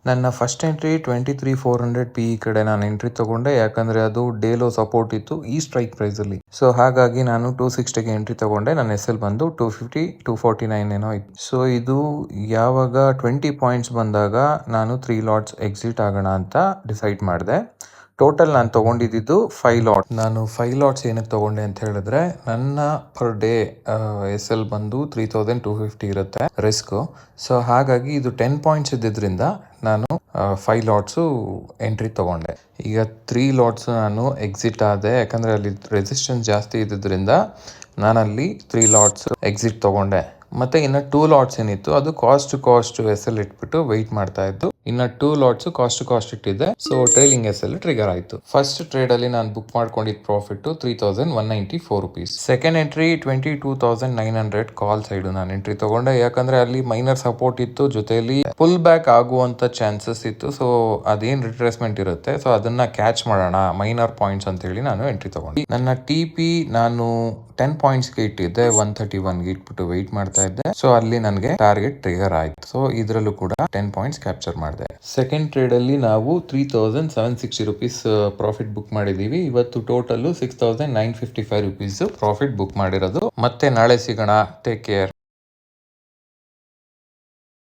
ನನ್ನ first entry 23,400 PE ಕಡೆ ನಾನು ಎಂಟ್ರಿ ತಗೊಂಡೆ, ಯಾಕಂದ್ರೆ ಅದು ಡೇ ಲೋ ಸಪೋರ್ಟ್ ಇತ್ತು ಈ ಸ್ಟ್ರೈಕ್ ಪ್ರೈಸ್ ಅಲ್ಲಿ. ಸೊ ಹಾಗಾಗಿ ನಾನು 260ಗೆ ಎಂಟ್ರಿ ತಗೊಂಡೆ. ನನ್ನ SL ಬಂದು 250 249 ಏನೋ ಇತ್ತು. ಸೊ ಇದು ಯಾವಾಗ 20 ಪಾಯಿಂಟ್ಸ್ ಬಂದಾಗ ನಾನು 3 ಲಾಟ್ಸ್ ಎಕ್ಸಿಟ್ ಆಗೋಣ ಅಂತ ಡಿಸೈಡ್ ಮಾಡಿದೆ. ಟೋಟಲ್ ನಾನು ತಗೊಂಡಿದ್ದು 5 ಲಾಟ್. ನಾನು 5 ಲಾಟ್ಸ್ ಏನಕ್ಕೆ ತಗೊಂಡೆ ಅಂತ ಹೇಳಿದ್ರೆ, ನನ್ನ ಪರ್ ಡೇ SL ಬಂದು 3250 ಇರುತ್ತೆ ರಿಸ್ಕ್. ಸೊ ಹಾಗಾಗಿ ಇದು 10 ಪಾಯಿಂಟ್ಸ್ ಇದ್ದಿದ್ರಿಂದ ನಾನು 5 ಲಾಟ್ಸು ಎಂಟ್ರಿ ತಗೊಂಡೆ. ಈಗ 3 ಲಾಟ್ಸ್ ನಾನು ಎಕ್ಸಿಟ್ ಆದೆ, ಯಾಕಂದ್ರೆ ಅಲ್ಲಿ ರೆಸಿಸ್ಟೆನ್ಸ್ ಜಾಸ್ತಿ ಇದ್ದಿದ್ರಿಂದ ನಾನಲ್ಲಿ 3 ಲಾಟ್ಸ್ ಎಕ್ಸಿಟ್ ತಗೊಂಡೆ. ಮತ್ತೆ ಇನ್ನು 2 ಲಾಟ್ಸ್ ಏನಿತ್ತು ಅದು ಕಾಸ್ಟ್ SL ಇಟ್ಬಿಟ್ಟು ವೆಯ್ಟ್ ಮಾಡ್ತಾ ಇದ್ದು. ಇನ್ನು 2 ಲಾಟ್ಸ್ ಕಾಸ್ಟ್ ಇಟ್ಟಿದ್ದೆ. ಸೊ ಟ್ರೈಲಿಂಗ್ SL ಟ್ರಿಗರ್ ಆಯ್ತು. ಫಸ್ಟ್ ಟ್ರೇಡ್ ಅಲ್ಲಿ ನಾನು ಬುಕ್ ಮಾಡ್ಕೊಂಡಿದ್ದ profit 3,194 rupees. Second entry 22,900 call side ನಾನು ಎಂಟ್ರಿ ತಗೊಂಡೆ, ಯಾಕಂದ್ರೆ ಅಲ್ಲಿ ಮೈನರ್ ಸಪೋರ್ಟ್ ಇತ್ತು, ಜೊತೆಯಲ್ಲಿ ಪುಲ್ ಬ್ಯಾಕ್ ಆಗುವಂತ ಚಾನ್ಸಸ್ ಇತ್ತು. ಸೊ ಅದೇನ್ ರಿಟ್ರೇಸ್ಮೆಂಟ್ ಇರುತ್ತೆ, ಸೊ ಅದನ್ನ ಕ್ಯಾಚ್ ಮಾಡೋಣ ಮೈನರ್ ಪಾಯಿಂಟ್ಸ್ ಅಂತ ಹೇಳಿ ನಾನು ಎಂಟ್ರಿ ತಗೊಂಡೆ. ನನ್ನ TP ನಾನು 10 ಪಾಯಿಂಟ್ಸ್ಗೆ ಇಟ್ಟಿದ್ದೆ, 131ಗೆ ಇಟ್ಬಿಟ್ಟು ವೆಯ್ಟ್ ಮಾಡ್ತಾ ಇದ್ದೆ. ಸೊ ಅಲ್ಲಿ ನನಗೆ ಟಾರ್ಗೆಟ್ ಟ್ರಿಗರ್ ಆಯ್ತು. ಸೊ ಇದ್ರಲ್ಲೂ ಕೂಡ 10 ಪಾಯಿಂಟ್ಸ್ ಕ್ಯಾಪ್ಚರ್ ಮಾಡಿದೆ. ಸೆಕೆಂಡ್ ಟ್ರೇಡ್ ಅಲ್ಲಿ ನಾವು 3,760 ರುಪೀಸ್ ಪ್ರಾಫಿಟ್ ಬುಕ್ ಮಾಡಿದೀವಿ. ಇವತ್ತು ಟೋಟಲ್ 6,955 ರುಪೀಸ್ ಪ್ರಾಫಿಟ್ ಬುಕ್ ಮಾಡಿರೋದು. ಮತ್ತೆ ನಾಳೆ ಸಿಗೋಣ. Take care.